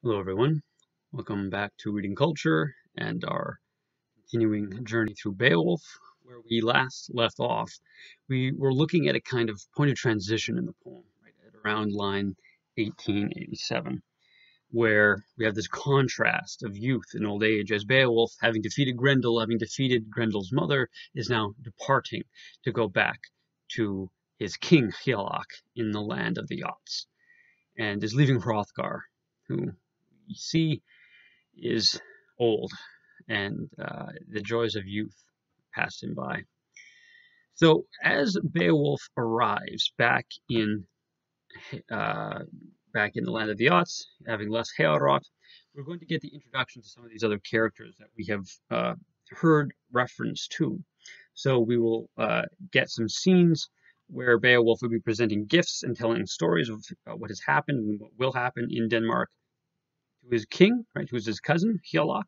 Hello, everyone. Welcome back to Reading Culture and our continuing journey through Beowulf. Where we last left off, we were looking at a kind of point of transition in the poem, right, at around line 1887, where we have this contrast of youth and old age as Beowulf, having defeated Grendel, having defeated Grendel's mother, is now departing to go back to his king Hygelac in the land of the Yachts, and is leaving Hrothgar, who you see is old, and the joys of youth passed him by. So as Beowulf arrives uh, back in the land of the Yachts, having left Heorot, we're going to get the introduction to some of these other characters that we have heard reference to. So we will get some scenes where Beowulf will be presenting gifts and telling stories of what has happened and what will happen in Denmark to his king, right, who is his cousin, Hygelac,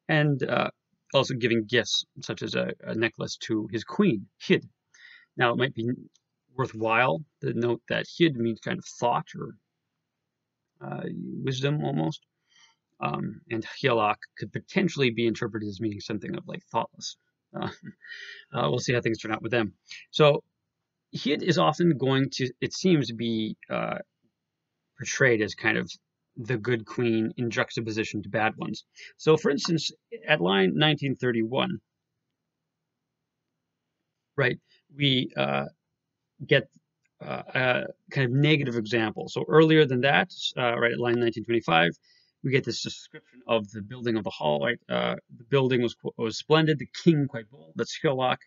and also giving gifts such as a necklace to his queen, Hyd. Now, it might be worthwhile to note that Hyd means kind of thought or wisdom almost, and Hygelac could potentially be interpreted as meaning something of like thoughtless. Uh, we'll see how things turn out with them. So Hyd is often going to, it seems, be portrayed as kind of the good queen in juxtaposition to bad ones. So, for instance, at line 1931, right, we get a kind of negative example. So earlier than that, right at line 1925, we get this description of the building of the hall. Right, the building was splendid, the king quite bold. That's Hygelac,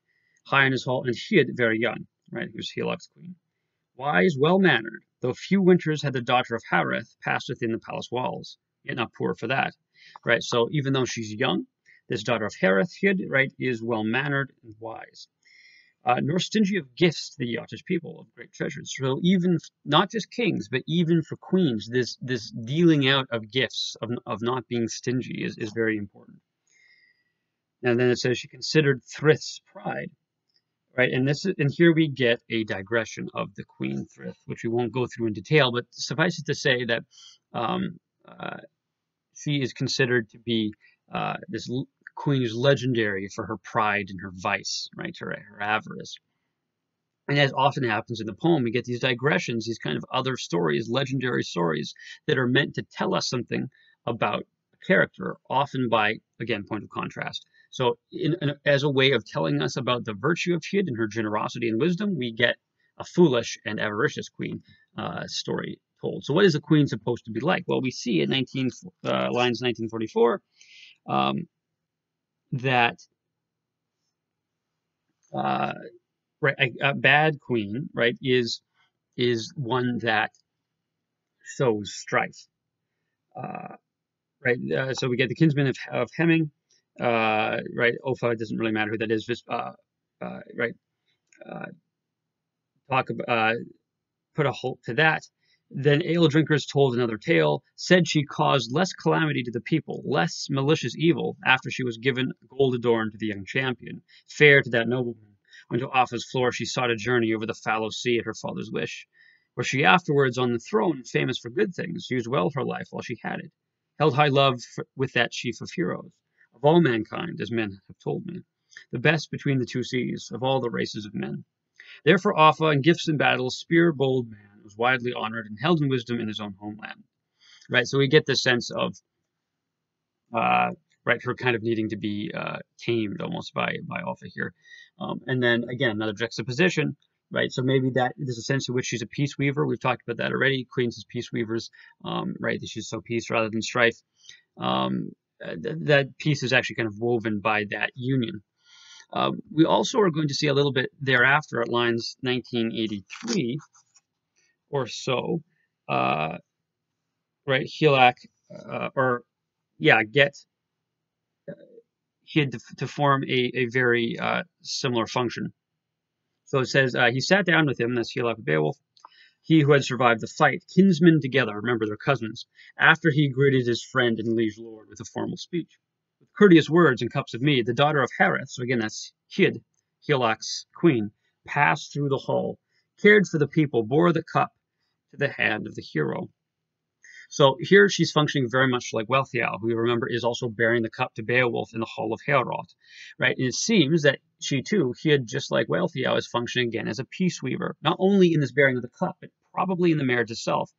high in his hall, and Hyd very young. Right, he was Hygelac's queen. Wise, well-mannered, though few winters had the daughter of Hareth passed within the palace walls, yet not poor for that. Right, so even though she's young, this daughter of Hareth, Hyd, right, is well-mannered and wise. Nor stingy of gifts to the Yachtish people of great treasures. So even not just kings, but even for queens, this dealing out of gifts, of not being stingy is very important. And then it says she considered Thrith's pride. Right, and here we get a digression of the Queen Thrith, which we won't go through in detail, but suffice it to say that um, uh, she is considered to be this queen who's legendary for her pride and her vice, right, her avarice. And as often happens in the poem, we get these digressions, these kind of other stories, legendary stories that are meant to tell us something about a character, often by, again, point of contrast. So as a way of telling us about the virtue of Hyd and her generosity and wisdom, we get a foolish and avaricious queen story told. So what is a queen supposed to be like? Well, we see in lines 1944 that right, a bad queen, right, is one that sows strife. Right, so we get the kinsman of Hemming. Right, Opha, it doesn't really matter who that is. Just right, talk about put a halt to that. Then ale drinkers told another tale, said she caused less calamity to the people, less malicious evil, after she was given gold adorned to the young champion, fair to that nobleman. When to Offa's floor she sought a journey over the fallow sea at her father's wish, where she afterwards on the throne, famous for good things, used well her life while she had it, held high love with that chief of heroes, of all mankind, as men have told me, the best between the two seas, of all the races of men. Therefore Offa, in gifts and battles, spear-bold man, was widely honored and held in wisdom in his own homeland. Right, so we get this sense of right, her kind of needing to be tamed almost by Offa here. And then again, another juxtaposition, right? So maybe that there's a sense in which she's a peace weaver. We've talked about that already. Queens as peace weavers, right? That she's so peace rather than strife. That peace is actually kind of woven by that union. We also are going to see a little bit thereafter at lines 1983 or so, right, Hygelac, get Hyd to form a very similar function. So it says, he sat down with him, that's Hygelac Beowulf, he who had survived the fight, kinsmen together, remember they're cousins, after he greeted his friend and liege lord with a formal speech. With courteous words and cups of mead, the daughter of Hareth, so again that's Hyd, Hygelac's queen, passed through the hall, cared for the people, bore the cup to the hand of the hero. So here she's functioning very much like Wealhtheow, who you remember is also bearing the cup to Beowulf in the Hall of Heorot, right? And it seems that she too, Hyd, just like Wealhtheow, is functioning again as a peace weaver, not only in this bearing of the cup, but probably in the marriage itself.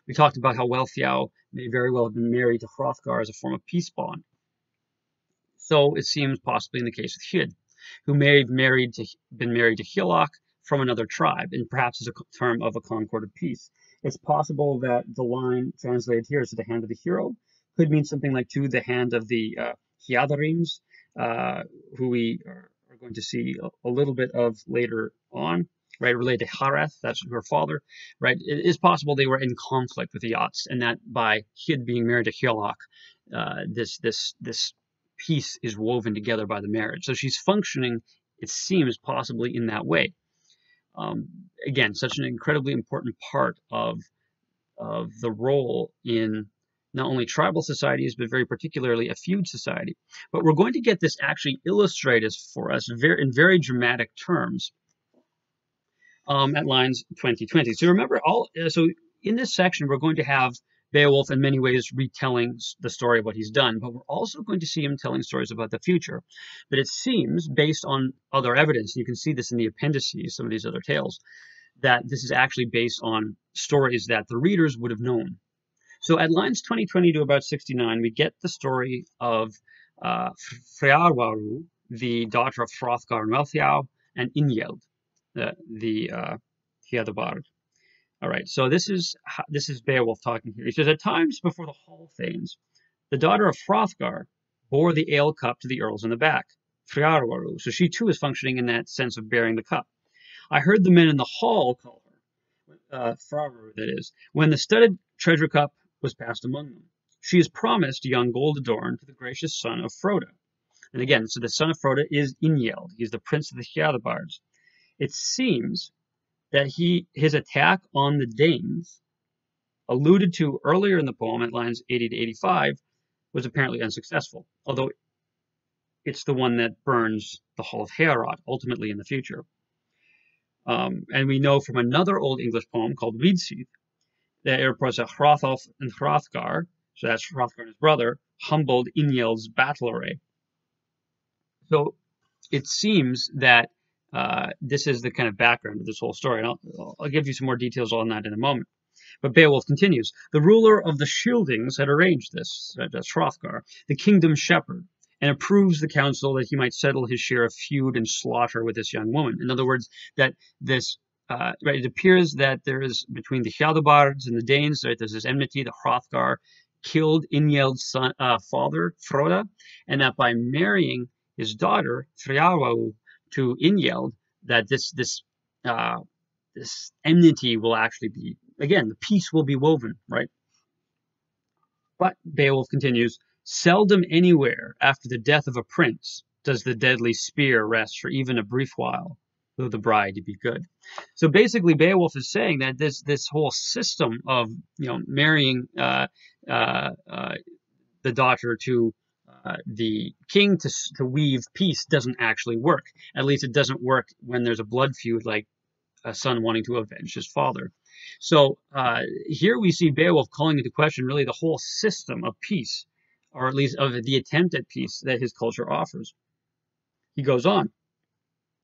We talked about how Wealhtheow may very well have been married to Hrothgar as a form of peace bond. So it seems possibly in the case of Hyd, who may have been married to Hylach from another tribe, and perhaps as a term of a concord of peace. It's possible that the line translated here as to the hand of the hero could mean something like to the hand of the Hyadarims, who we are going to see a little bit of later on, right? Related to Hareth, that's her father, right? It is possible they were in conflict with the Yachts, and that by Hyd being married to Hylach, this peace is woven together by the marriage. So she's functioning, it seems, possibly in that way. Again, such an incredibly important part of the role in not only tribal societies, but very particularly a feud society. But we're going to get this actually illustrated for us in very dramatic terms at lines 20-20. So remember, so in this section, we're going to have Beowulf in many ways retelling the story of what he's done, but we're also going to see him telling stories about the future. But it seems, based on other evidence, and you can see this in the appendices, some of these other tales, that this is actually based on stories that the readers would have known. So at lines 20-20 to about 69, we get the story of Freawaru, the daughter of Hrothgar and Wealhtheow, and Inyeld, the Hyadabard. All right, so this is Beowulf talking here. He says, at times before the hall thanes, the daughter of Hrothgar bore the ale cup to the earls in the back, Freawaru. So she too is functioning in that sense of bearing the cup. I heard the men in the hall call her, Freawaru that is, when the studded treasure cup was passed among them. She is promised young gold adorned to the gracious son of Froda. And again, so the son of Froda is Inyeld. He's the prince of the Hyadabards. It seems that his attack on the Danes, alluded to earlier in the poem at lines 80 to 85, was apparently unsuccessful, although it's the one that burns the Hall of Heorot ultimately in the future. And we know from another Old English poem called Vidseed that it reports that Hrothulf and Hrothgar, so that's Hrothgar and his brother, humbled Inyeld's battle array. So it seems that this is the kind of background of this whole story. And I'll give you some more details on that in a moment. But Beowulf continues. The ruler of the Scyldings had arranged this, that's Hrothgar, the kingdom's shepherd, and approves the council that he might settle his share of feud and slaughter with this young woman. In other words, that this, right, it appears that there is, between the Hyadabards and the Danes, right, there's this enmity, that Hrothgar killed Inyeld's father, Froda, and that by marrying his daughter, Freawaru, to Inyeld, that this enmity will actually be, again, the peace will be woven, right? But Beowulf continues, seldom anywhere after the death of a prince does the deadly spear rest for even a brief while, though the bride be good. So basically, Beowulf is saying that this whole system of marrying the daughter to the king to weave peace doesn't actually work. At least it doesn't work when there's a blood feud, like a son wanting to avenge his father. So here we see Beowulf calling into question really the whole system of peace, or at least of the attempt at peace that his culture offers. He goes on.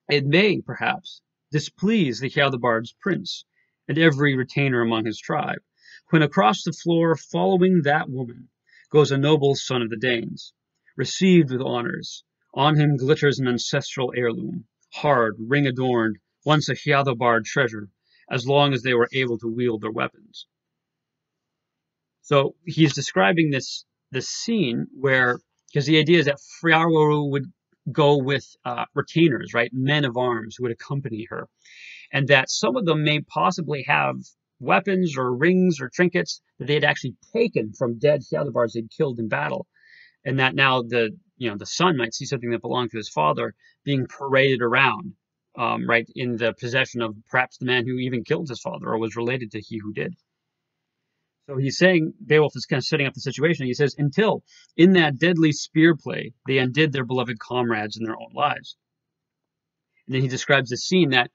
It may, perhaps, displease the Hyadabard's prince and every retainer among his tribe, when across the floor following that woman goes a noble son of the Danes, received with honors. On him glitters an ancestral heirloom, hard, ring-adorned, once a Hyadabard treasure, as long as they were able to wield their weapons. So he's describing this scene where, because the idea is that Freawaru would go with retainers, right, men of arms who would accompany her, and that some of them may possibly have weapons or rings or trinkets that they had actually taken from dead Hyadabards they'd killed in battle, and that now the son might see something that belonged to his father being paraded around, right, in the possession of perhaps the man who even killed his father or was related to he who did. So he's saying, Beowulf is kind of setting up the situation. He says, until in that deadly spear play, they undid their beloved comrades in their own lives. And then he describes the scene that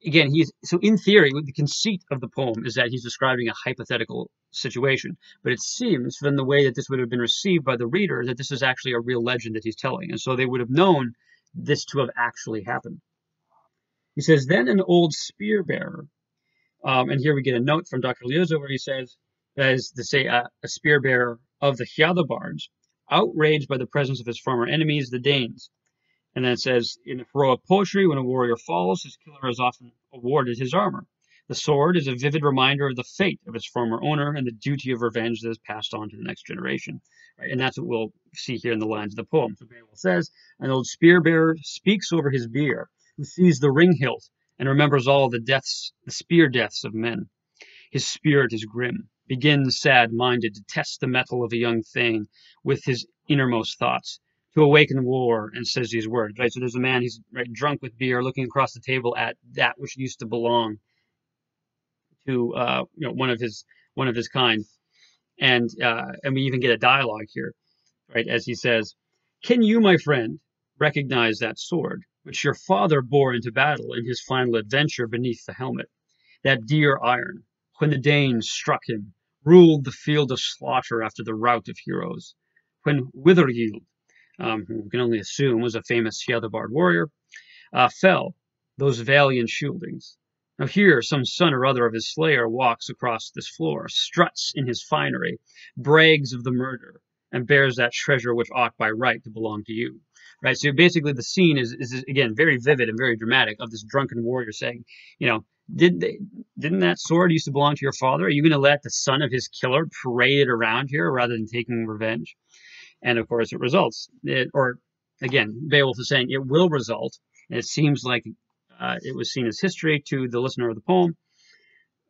again, so in theory, the conceit of the poem is that he's describing a hypothetical situation. But it seems from the way that this would have been received by the reader that this is actually a real legend that he's telling. And so they would have known this to have actually happened. He says, then an old spear bearer, and here we get a note from Dr. Liuzzo where he says, that is to say, a spear bearer of the Hyadabards, outraged by the presence of his former enemies, the Danes. And then it says, in heroic poetry, when a warrior falls, his killer is often awarded his armor. The sword is a vivid reminder of the fate of its former owner and the duty of revenge that is passed on to the next generation. Right? And that's what we'll see here in the lines of the poem. So Beowulf says, an old spear bearer speaks over his bier, who sees the ring hilt and remembers all the deaths, the spear deaths of men. His spirit is grim, begins sad-minded to test the mettle of a young thane with his innermost thoughts, to awaken war, and says these words. Right, so there's a man, he's right, drunk with beer, looking across the table at that which used to belong to one of his kind, and we even get a dialogue here, right, as he says, "Can you, my friend, recognize that sword which your father bore into battle in his final adventure beneath the helmet? That dear iron, when the Danes struck him, ruled the field of slaughter after the rout of heroes. When Withergild, who we can only assume was a famous Hyadabard warrior, fell, those valiant shieldings. Now here some son or other of his slayer walks across this floor, struts in his finery, brags of the murder, and bears that treasure which ought by right to belong to you." Right, so basically the scene is again very vivid and very dramatic of this drunken warrior saying, didn't that sword used to belong to your father? Are you going to let the son of his killer parade it around here rather than taking revenge? And of course it results. Beowulf is saying it will result. And it seems like it was seen as history to the listener of the poem.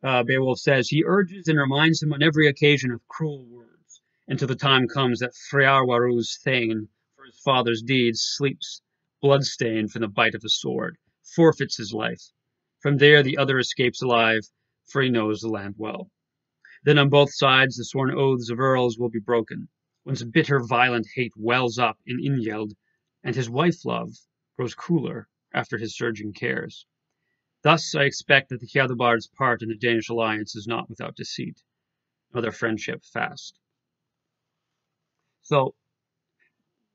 Beowulf says, he urges and reminds him on every occasion of cruel words, until the time comes that Frearwaru's thane, for his father's deeds, sleeps, blood-stained from the bite of the sword, forfeits his life. From there the other escapes alive, for he knows the land well. Then on both sides the sworn oaths of earls will be broken, whence bitter violent hate wells up in Inyeld, and his wife-love grows cooler after his surging cares. Thus I expect that the Hyadabard's part in the Danish alliance is not without deceit, nor their friendship fast. So,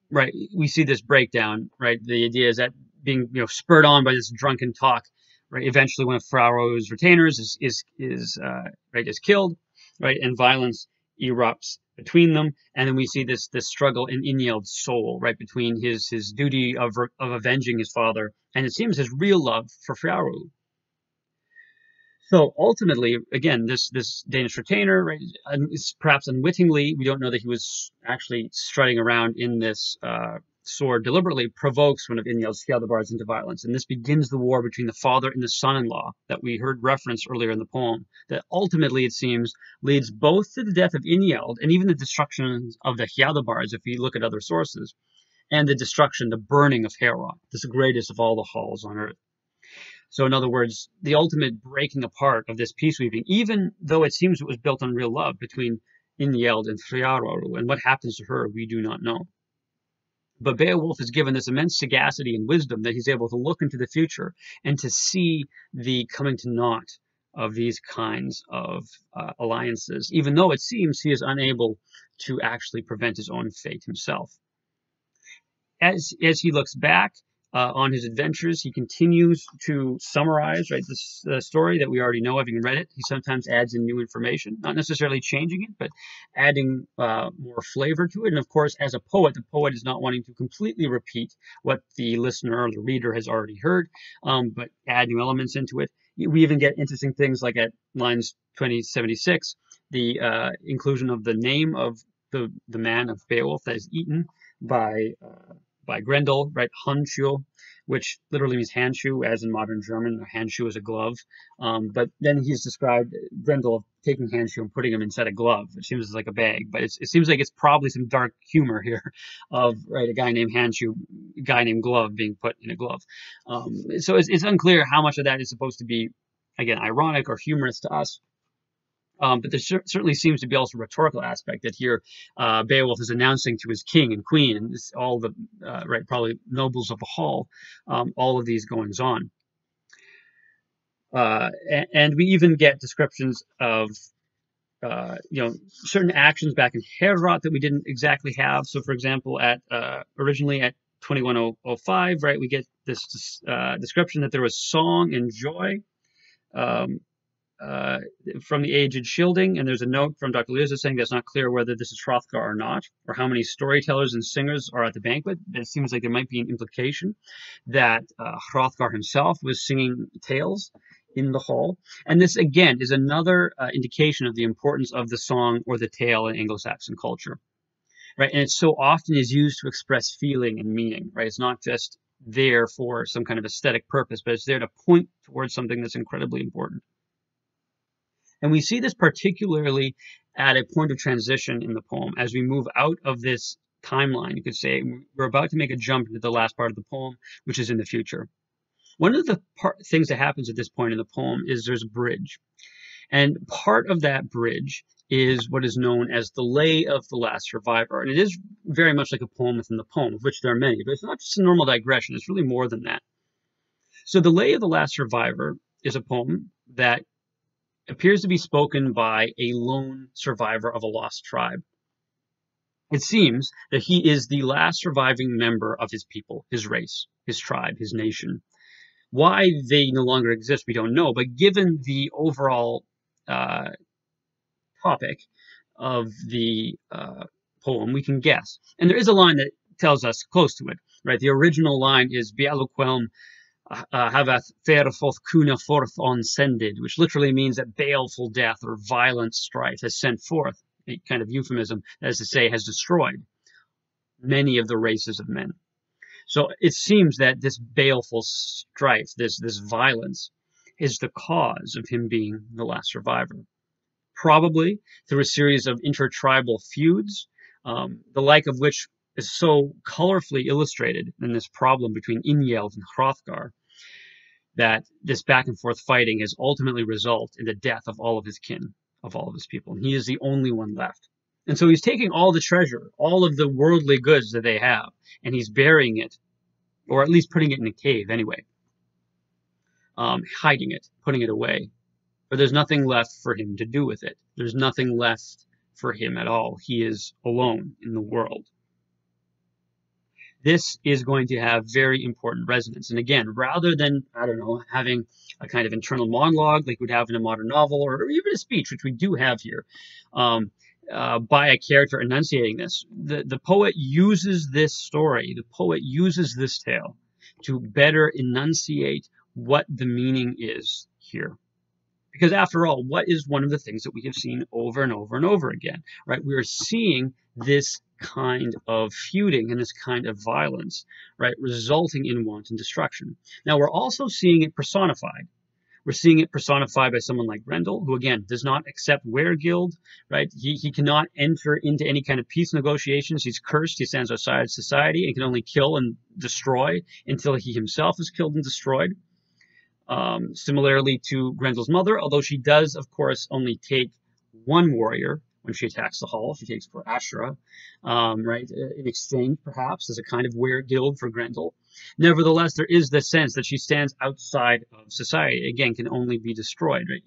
right, we see this breakdown, right? The idea is that being, spurred on by this drunken talk, right? Eventually, one of Frauro's retainers is killed, right? And violence erupts between them, and then we see this struggle in Inyeld's soul, right, between his duty of avenging his father and it seems his real love for Frearu. So ultimately, again, this Danish retainer, right, perhaps unwittingly, we don't know that he was actually strutting around in this sword deliberately, provokes one of Inyeld's Hyadabards into violence. And this begins the war between the father and the son-in-law that we heard referenced earlier in the poem, that ultimately, it seems, leads both to the death of Inyeld and even the destruction of the Hyadabards, if we look at other sources, and the burning of Heorot, this greatest of all the halls on earth. So in other words, the ultimate breaking apart of this peace weaving, even though it seems it was built on real love between Inyeld and Frearu, and what happens to her, we do not know. But Beowulf is given this immense sagacity and wisdom that he's able to look into the future and to see the coming to naught of these kinds of alliances, even though it seems he is unable to actually prevent his own fate himself. As he looks back on his adventures, he continues to summarize, right, this story that we already know, having read it. He sometimes adds in new information, not necessarily changing it, but adding more flavor to it. And of course, as a poet, the poet is not wanting to completely repeat what the listener or the reader has already heard, but add new elements into it. We even get interesting things like at lines 2076, the inclusion of the name of the man of Beowulf that is eaten by Grendel, right? Handschuh, which literally means handschuh, as in modern German. A handschuh is a glove. But then he's described Grendel taking handschuh and putting him inside a glove, which seems like a bag. But it seems like it's probably some dark humor here of, right, a guy named handschuh, a guy named glove being put in a glove. So it's unclear how much of that is supposed to be, again, ironic or humorous to us. But there certainly seems to be also a rhetorical aspect that here Beowulf is announcing to his king and queen and all the right, probably nobles of the hall, all of these goings on. And we even get descriptions of certain actions back in Herod that we didn't exactly have. So, for example, at originally at 2105, right, we get this description that there was song and joy um, uh, from the aged shielding, and there's a note from Dr. Leza saying that it's not clear whether this is Hrothgar or not, or how many storytellers and singers are at the banquet. It seems like there might be an implication that Hrothgar himself was singing tales in the hall. And this, again, is another indication of the importance of the song or the tale in Anglo-Saxon culture, right? And it so often is used to express feeling and meaning, right? It's not just there for some kind of aesthetic purpose, but it's there to point towards something that's incredibly important. And we see this particularly at a point of transition in the poem. As we move out of this timeline, you could say we're about to make a jump into the last part of the poem, which is in the future. One of the things that happens at this point in the poem is there's a bridge. And part of that bridge is what is known as the Lay of the Last Survivor. And it is very much like a poem within the poem, of which there are many, but it's not just a normal digression. It's really more than that. So the Lay of the Last Survivor is a poem that appears to be spoken by a lone survivor of a lost tribe. It seems that he is the last surviving member of his people, his race, his tribe, his nation. Why they no longer exist, we don't know, but given the overall topic of the poem, we can guess. And there is a line that tells us close to it, right? The original line is Beowulf havath fairfoth kuna forth on sended, which literally means that baleful death or violent strife has sent forth, a kind of euphemism, that is to say, has destroyed many of the races of men. So it seems that this baleful strife, this violence, is the cause of him being the last survivor. Probably through a series of intertribal feuds, the like of which is so colorfully illustrated in this problem between Inyeld and Hrothgar, that this back and forth fighting has ultimately resulted in the death of all of his kin, of all of his people. And he is the only one left. And so he's taking all the treasure, all of the worldly goods that they have, and he's burying it, or at least putting it in a cave anyway, hiding it, putting it away. But there's nothing left for him to do with it. There's nothing left for him at all. He is alone in the world. This is going to have very important resonance. And again, rather than, I don't know, having a kind of internal monologue like we'd have in a modern novel, or even a speech, which we do have here, by a character enunciating this, the poet uses this story, the poet uses this tale to better enunciate what the meaning is here. Because after all, what is one of the things that we have seen over and over and over again, right? We are seeing this kind of feuding and this kind of violence, right, resulting in wanton destruction. Now, we're also seeing it personified. We're seeing it personified by someone like Grendel, who, again, does not accept Weregild, right? He cannot enter into any kind of peace negotiations. He's cursed. He stands outside society and can only kill and destroy until he himself is killed and destroyed. Similarly to Grendel's mother, although she does, of course, only take one warrior when she attacks the hall. She takes for Ashura, right, in exchange, perhaps, as a kind of weregild for Grendel. Nevertheless, there is the sense that she stands outside of society. Again, can only be destroyed, right?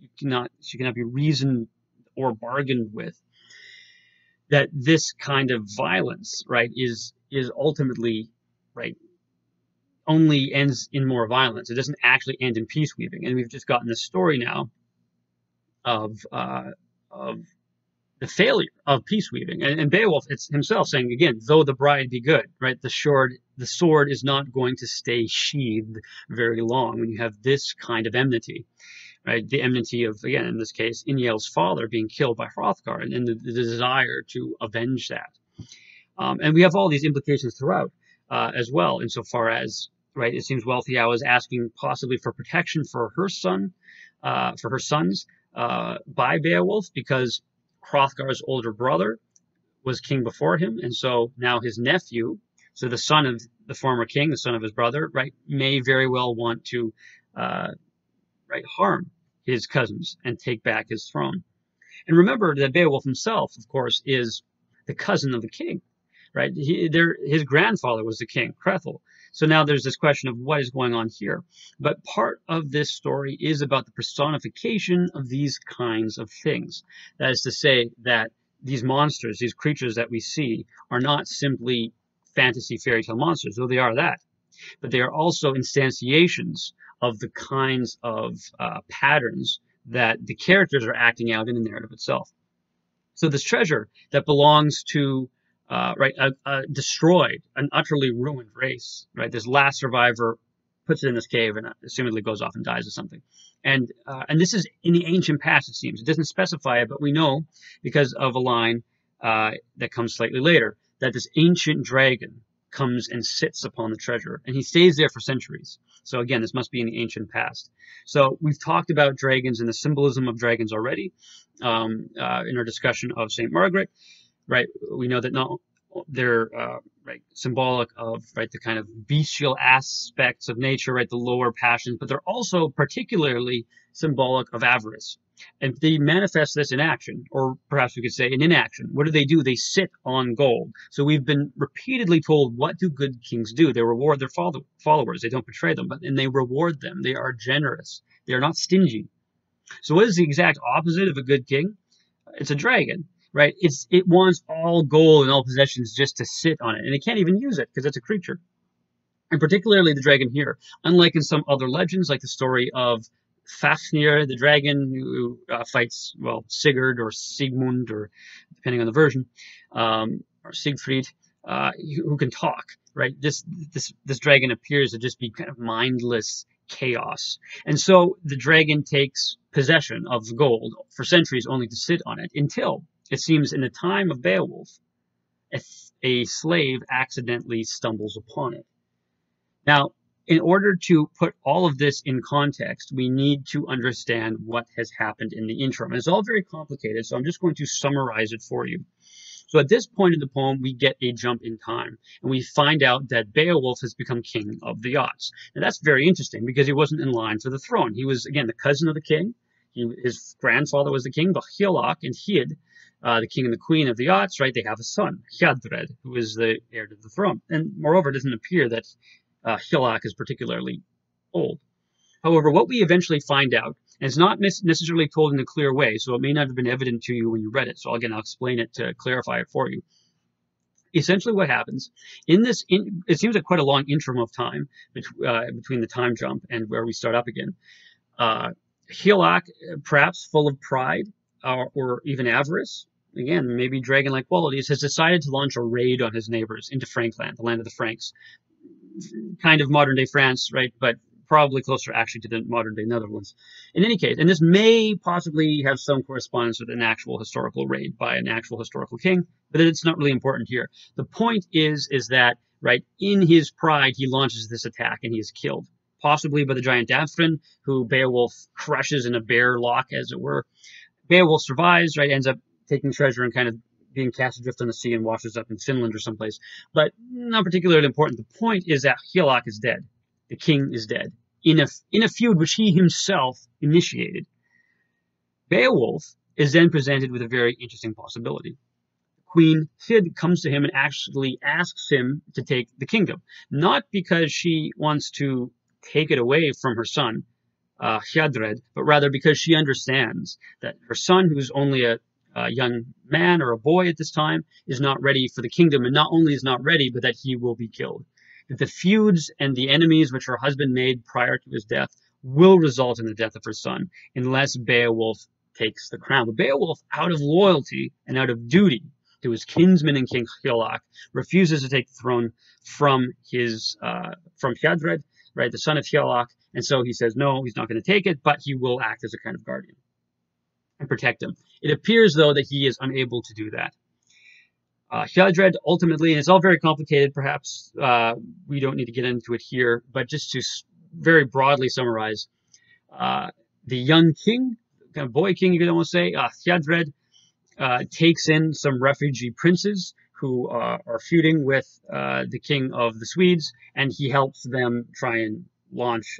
She cannot be reasoned or bargained with. That this kind of violence, right, is ultimately, right, only ends in more violence. It doesn't actually end in peace weaving. And we've just gotten this story now of the failure of peace weaving. And Beowulf himself saying, again, though the bride be good, right? The sword is not going to stay sheathed very long when you have this kind of enmity, right? The enmity of, again, in this case, Inyeld's father being killed by Hrothgar, and the desire to avenge that. And we have all these implications throughout as well, insofar as, right, it seems Wealhtheow is asking possibly for protection for her son, for her sons, by Beowulf, because Hrothgar's older brother was king before him, and so now his nephew, so the son of the former king, the son of his brother, right, may very well want to, right, harm his cousins and take back his throne. And remember that Beowulf himself, of course, is the cousin of the king, right? His grandfather was the king, Hrethel. So now there's this question of what is going on here. But part of this story is about the personification of these kinds of things. That is to say that these monsters, these creatures that we see, are not simply fantasy fairy tale monsters, though they are that, but they are also instantiations of the kinds of patterns that the characters are acting out in the narrative itself. So this treasure that belongs to a destroyed, an utterly ruined race, right? This last survivor puts it in this cave and assumedly goes off and dies of something. And this is in the ancient past, it seems. It doesn't specify it, but we know because of a line that comes slightly later that this ancient dragon comes and sits upon the treasure, and he stays there for centuries. So again, this must be in the ancient past. So we've talked about dragons and the symbolism of dragons already in our discussion of St. Margaret, right? We know that not they're right, symbolic of the kind of bestial aspects of nature, right, the lower passions, but they're also particularly symbolic of avarice. And they manifest this in action, or perhaps we could say in inaction. What do? They sit on gold. So we've been repeatedly told, what do good kings do? They reward their followers. They don't betray them, and they reward them. They are generous. They are not stingy. So what is the exact opposite of a good king? It's a dragon, right? It wants all gold and all possessions just to sit on it, and it can't even use it because it's a creature. And particularly the dragon here, unlike in some other legends, like the story of Fafnir, the dragon who fights, well, Sigurd or Sigmund, or depending on the version, or Siegfried, who can talk, right? This dragon appears to just be kind of mindless chaos. And so the dragon takes possession of the gold for centuries only to sit on it until, it seems, in the time of Beowulf, a slave accidentally stumbles upon it. Now, in order to put all of this in context, we need to understand what has happened in the interim. And it's all very complicated, so I'm just going to summarize it for you. So at this point in the poem, we get a jump in time, and we find out that Beowulf has become king of the Yachts. And that's very interesting because he wasn't in line for the throne. He was, again, the cousin of the king. His grandfather was the king, but Hygelac and Hyd, the king and the queen of the Yachts, right, they have a son, Hjarðred, who is the heir to the throne. And moreover, it doesn't appear that Hygelac is particularly old. However, what we eventually find out, and it's not necessarily told in a clear way, so it may not have been evident to you when you read it. So again, I'll explain it to clarify it for you. Essentially what happens, it seems like quite a long interim of time between the time jump and where we start up again. Hygelac, perhaps full of pride or even avarice, again, maybe dragon-like qualities, has decided to launch a raid on his neighbors into Frankland, the land of the Franks. Kind of modern-day France, right, but probably closer actually to the modern-day Netherlands. In any case, and this may possibly have some correspondence with an actual historical raid by an actual historical king, but it's not really important here. The point is that, right, in his pride, he launches this attack and he is killed, possibly by the giant Dafrin, who Beowulf crushes in a bear lock, as it were. Beowulf survives, right, ends up taking treasure and kind of being cast adrift on the sea and washes up in Finland or someplace, but not particularly important. The point is that Hygelac is dead. The king is dead in a feud which he himself initiated. Beowulf is then presented with a very interesting possibility. Queen Hyd comes to him and actually asks him to take the kingdom, not because she wants to take it away from her son, Hjarðred, but rather because she understands that her son, who's only a young man or a boy at this time, is not ready for the kingdom, and not only is not ready, but that he will be killed. That the feuds and the enemies which her husband made prior to his death will result in the death of her son, unless Beowulf takes the crown. But Beowulf, out of loyalty and out of duty to his kinsman and King Hygelac, refuses to take the throne from Hjarðred, right, the son of Hygelac, and so he says no, he's not going to take it, but he will act as a kind of guardian and protect him. It appears, though, that he is unable to do that. Hjarðred ultimately, and it's all very complicated, perhaps we don't need to get into it here, but just to very broadly summarize, the young king, kind of boy king, you could almost say, Hjarðred, takes in some refugee princes who are feuding with the king of the Swedes, and he helps them try and launch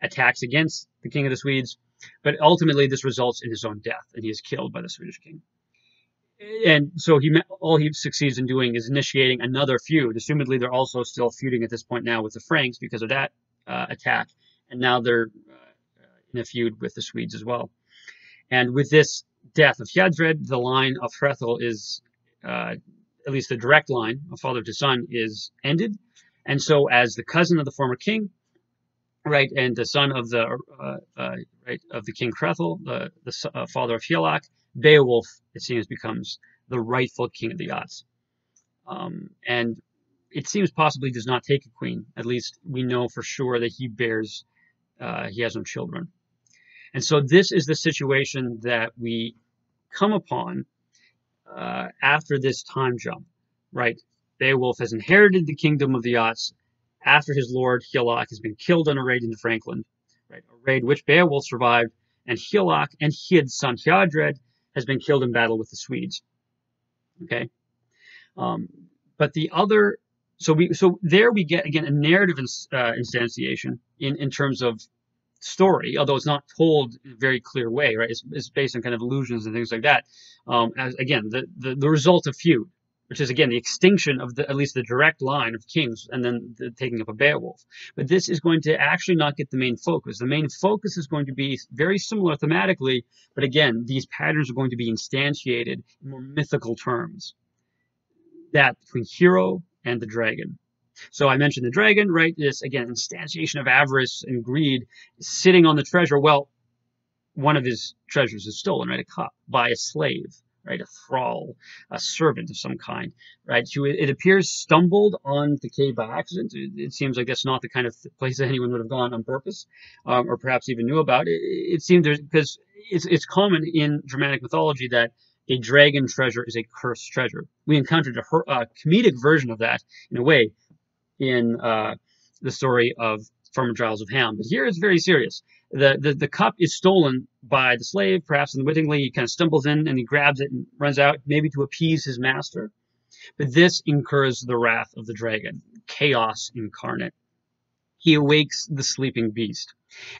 attacks against the king of the Swedes. But ultimately, this results in his own death, and he is killed by the Swedish king. And so all he succeeds in doing is initiating another feud. Assumedly, they're also still feuding at this point now with the Franks because of that attack, and now they're in a feud with the Swedes as well. And with this death of Hiadred, the line of Hrethel is, at least the direct line of father to son, is ended. And so, as the cousin of the former king, right, and the son of the right of the king Hrethel, the father of Higelac, Beowulf, it seems, becomes the rightful king of the Yachts. And it seems possibly does not take a queen. At least we know for sure that he has no children. And so this is the situation that we come upon after this time jump, right? Beowulf has inherited the kingdom of the Yachts after his lord Higelac has been killed on a raid into Frankland, right? A raid which Beowulf survived, and Higelac and his son Hiadred has been killed in battle with the Swedes. Okay, but the other, so there we get again a narrative instantiation in terms of story, although it's not told in a very clear way, right? It's based on kind of illusions and things like that. As again, the result of feud, which is again the extinction of at least the direct line of kings, and then the taking up of Beowulf. But this is going to actually not get the main focus. The main focus is going to be very similar thematically, but again, these patterns are going to be instantiated in more mythical terms. That between hero and the dragon. So I mentioned the dragon, right? This, again, instantiation of avarice and greed, sitting on the treasure. Well, one of his treasures is stolen, right? A cup by a slave, right? A thrall, a servant of some kind, right? Who it appears stumbled on the cave by accident. It seems like that's not the kind of place that anyone would have gone on purpose, or perhaps even knew about. It seems because it's common in Germanic mythology that a dragon treasure is a cursed treasure. We encountered a comedic version of that in a way in the story of Farmer Giles of Ham. But here it's very serious. The cup is stolen by the slave, perhaps unwittingly. He kind of stumbles in and he grabs it and runs out, maybe to appease his master. But this incurs the wrath of the dragon, chaos incarnate. He awakes the sleeping beast.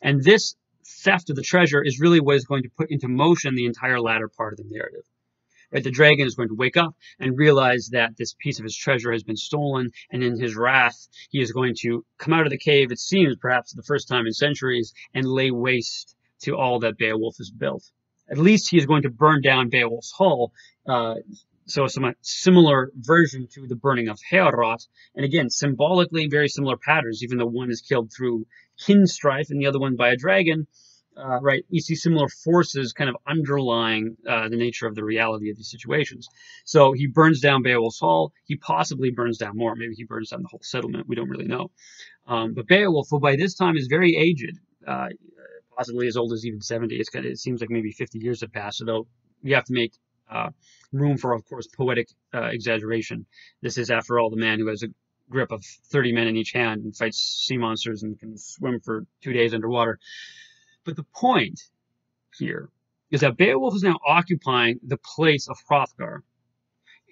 And this theft of the treasure is really what is going to put into motion the entire latter part of the narrative. Right, the dragon is going to wake up and realize that this piece of his treasure has been stolen, and in his wrath, he is going to come out of the cave, it seems perhaps the first time in centuries, and lay waste to all that Beowulf has built. At least he is going to burn down Beowulf's hall, so some similar version to the burning of Heorot, and again, symbolically very similar patterns, even though one is killed through kin strife and the other one by a dragon. Right, you see similar forces kind of underlying the nature of the reality of these situations. So he burns down Beowulf's hall. He possibly burns down more. Maybe he burns down the whole settlement. We don't really know. But Beowulf, who by this time is very aged, possibly as old as even 70. It seems like maybe 50 years have passed, although we have to make room for, of course, poetic exaggeration. This is, after all, the man who has a grip of 30 men in each hand and fights sea monsters and can swim for 2 days underwater. But the point here is that Beowulf is now occupying the place of Hrothgar.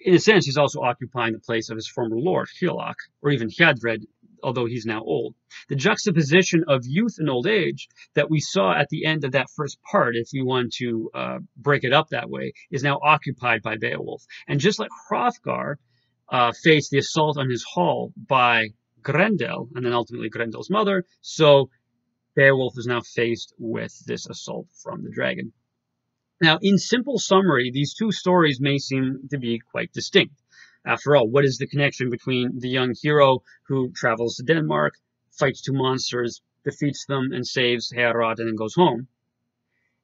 In a sense, he's also occupying the place of his former lord, Higelac, or even Hiadred, although he's now old. The juxtaposition of youth and old age that we saw at the end of that first part, if we want to break it up that way, is now occupied by Beowulf. And just like Hrothgar faced the assault on his hall by Grendel, and then ultimately Grendel's mother, so Beowulf is now faced with this assault from the dragon. Now, in simple summary, these two stories may seem to be quite distinct. After all, what is the connection between the young hero who travels to Denmark, fights two monsters, defeats them, and saves Heorot, and then goes home,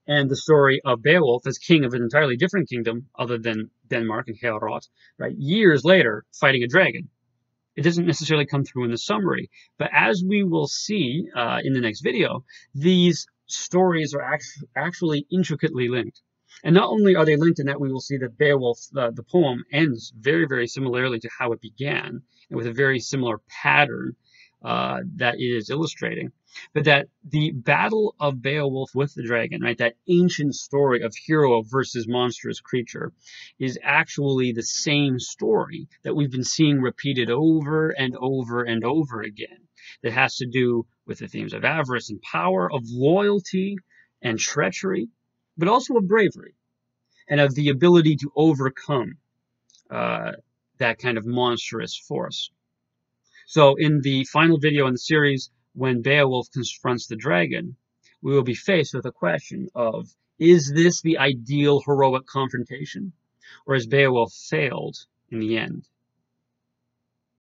and the story of Beowulf as king of an entirely different kingdom other than Denmark and Heorot, right, years later, fighting a dragon? It doesn't necessarily come through in the summary, but as we will see in the next video, these stories are actually intricately linked. And not only are they linked in that we will see that Beowulf, the poem, ends very, very similarly to how it began, and with a very similar pattern that it is illustrating, but that the battle of Beowulf with the dragon, right, that ancient story of hero versus monstrous creature, is actually the same story that we've been seeing repeated over and over and over again, that has to do with the themes of avarice and power, of loyalty and treachery, but also of bravery. and of the ability to overcome that kind of monstrous force. So in the final video in the series, when Beowulf confronts the dragon, we will be faced with a question of, is this the ideal heroic confrontation? Or has Beowulf failed in the end?